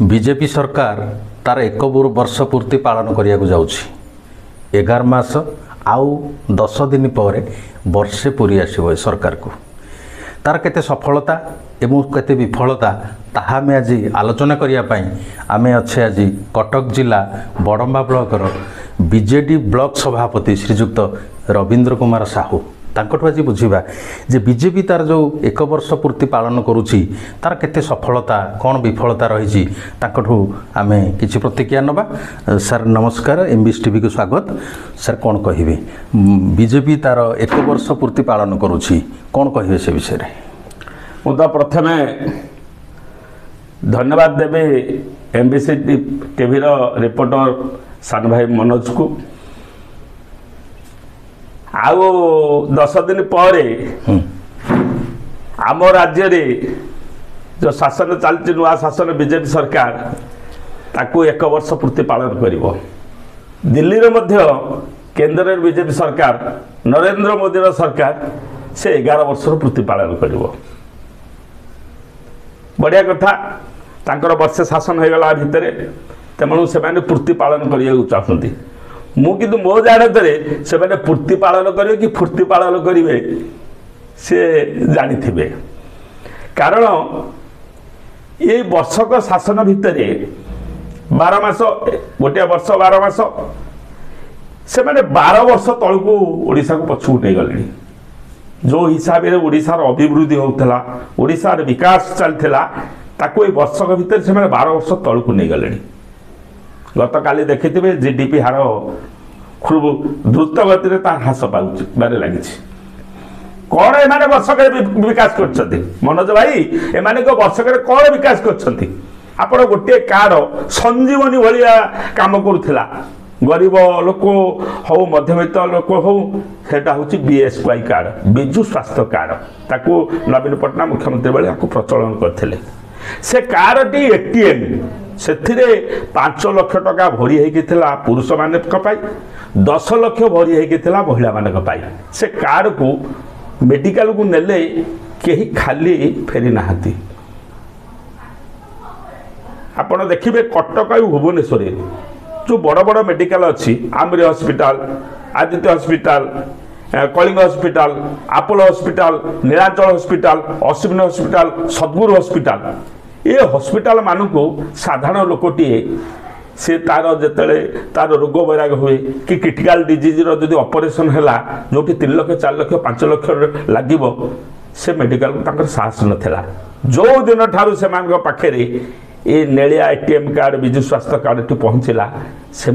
BJP सरकार तार 1 वर्ष पूर्ति पालन करिया जाउछि 11 मास आउ 10 दिन पर वर्षे पूरी आसो सरकार को तार केते सफलता एवं केते विफलता ताहा में आज आलोचना करने आमे अच्छे आज कटक जिला बड़म्बा ब्लॉकर बीजेडी ब्लॉक सभापति श्रीजुक्त रवींद्र कुमार साहू तांकठु आज बुझिबा जे बीजेपी तार जो 1 वर्ष पूर्ति पालन करुछि तार केते सफलता कौन विफलता रही तांकठु आमे किछि प्रतिक्रिया नबा। सर नमस्कार, एमबीएस टीवी को स्वागत। सर कौन कहिबे बीजेपी तार 1 वर्ष पूर्ति पालन करुछि कौन कहिबे से विषय रे? मु तो प्रथमे धन्यवाद देबे एमबीसी टीवी रो रिपोर्टर सान भाई मनोज को। आउ 10 दिन पर आम राज्य रे जो शासन चलती नुआ शासन बीजेपी सरकार ताकू 1 वर्ष पूर्ति पालन करिवो। दिल्ली रे मध्य केंद्र बीजेपी सरकार नरेंद्र मोदी रो सरकार से 11 वर्ष पूर्ति पालन करिवो। बढ़िया कथा, तांकर वर्षे शासन हो गला भितर तेणु से पूर्ति पालन करने चाहती। मु किंतु मो जानते से पूर्ति पालन करेंगे कि फूर्ति पालन करेंगे से जानी थे, कारण ये वर्षक शासन भितर 12 मास गोटे वर्ष 12 मास से 12 वर्ष तलू ओडिशा को पछू नहीं गले। जो हिसाब से ओडिशार अभिवृद्धि होता ओडिशार विकास चलता ताको ये वर्षक भितर से 12 वर्ष तलू नहीं गले। गत काली देखिथे जीडीपी हार खूब द्रुत गति ह्रास पारे लगी। कौन एमाने वर्षक विकास कर मनोज भाई एमाने वर्षक कौन विकास कर आपण गोटे कार्ड संजीवनी भाया काम करूला गरीब लोक हो मध्यवित्त लोक हो सेटा हूँ बीएसवाई कार्ड बिजु स्वास्थ्य कार्ड ताकू नवीन पट्टनायक मुख्यमंत्री बेले प्रचलन करते। से कार्ड टी एटीएम से 5 लाख टका भरी होता पुरुष मान 10 लाख भरी होता महिला मान। से कार्ड को मेडिकल को नेले कहीं खाली फेरी नहांती। आपण देखिए कटक भुवनेश्वर जो बड़ बड़ मेडिकल अच्छी AMRI hospital, Aditya hospital, Kalinga hospital, Apollo hospital, Nilachal hospital, Ashwini hospital, Sadguru hospital, ये हॉस्पिटल मान को साधारण लोकटे से तार जिते तार रोग वैराग हुए कि क्रिटिकल डिजीज रो ऑपरेशन है जो 3 लाख 4 लाख 5 लाख लगे से मेडिकल को साहस नाला। जो दिन ठारू से पाखे ये नेलिया एटीएम कार्ड बिजु स्वास्थ्य कार्ड टी पहुँचला से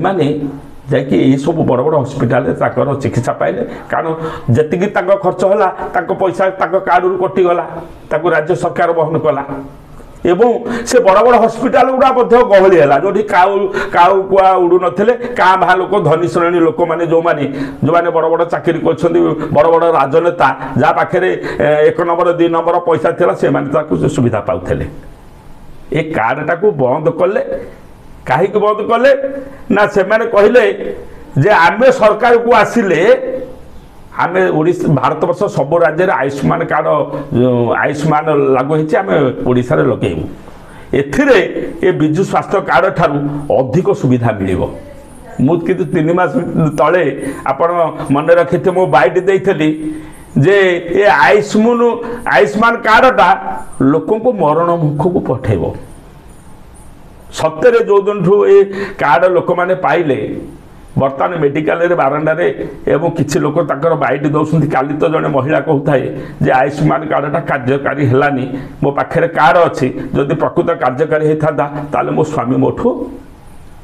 जाकि सब बड़ बड़ हॉस्पिटल चिकित्सा पाइले। कारण जी खर्च है पैसा कार्ड रू कटिगला राज्य सरकार वहन कला एवं से बड़ बड़ हॉस्पिटल गुड़ा गहली है जो काऊ कुआ उड़ू नथिले का भा लोक धनी श्रेणी लोक मैंने जो मैंने बड़ बड़ चाकरी कर बड़ बड़ राजनेता जहाँ पाखे 1 नंबर 2 नंबर पैसा था से सुविधा पाते। ये कार्ड टाक बंद कले कहीं बंद कले ना से कहले जे आमे सरकार को आसिले आमे भारत वर्ष सब राज्य आयुष्मान कार्ड आयुष्मान लागू होती आम ओडिशा लगेबू। एथिरे ए बिजु स्वास्थ्य कार्ड ठारू अधिक सुविधा मिलिबो। मु किंतु 3 मास तले आपण मन रखिथे मो बाइट देइथली जे ये आयुष्मान कार्डटा लोकों को मरण मुख को पठेब। सत्य जो दिन ये कार्ड लोक मैंने पाइले बर्तमान मेडिकल बारंडारे एवं किसी लोक बाइट दौरान काली तो जड़े महिला कहता है जे आयुष्मान कार्डटा कार्यकारी है मो पाखे कार्ड अच्छी जदि प्रकृत कार्यकारी होता मो स्वामी मोठू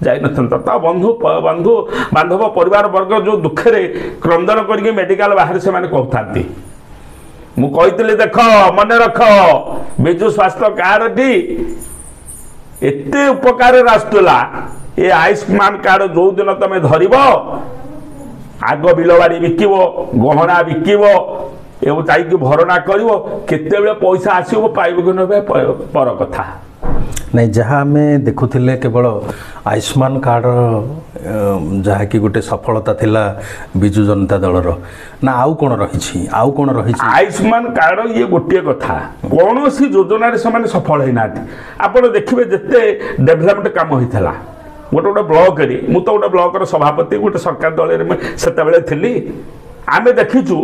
जाई ना बंधु बंधु बांधव परिवार वर्ग जो दुखे क्रंदन करके मेडिकल बाहर से कहता मु कही देख मन रख बिजु स्वास्थ्य कार्ड टी एते उपकार आसुला। ये आयुष्मान कार्ड जो दिन तुम धरब आग बिलवाड़ी बिकब गहना बिकब एवं जाकि भरणा कर केते पैसा आसो पाइब कि न पर कथा। नहीं जहाँ आम देखुले केवल आयुष्मान कार्ड जहाँकि गोटे सफलता थिला विजु जनता दलर ना आउ कौन रही आउ कौन रही आयुष्मान कार्ड ये गोटे कथा कौन सी योजन से सफल होना आप देखिए जिते डेभलपमेंट काम होता गोटे गोटे ब्लॉक मुझे तो गोटे ब्लॉक सभापति गोटे सरकार दल से आम देखीचु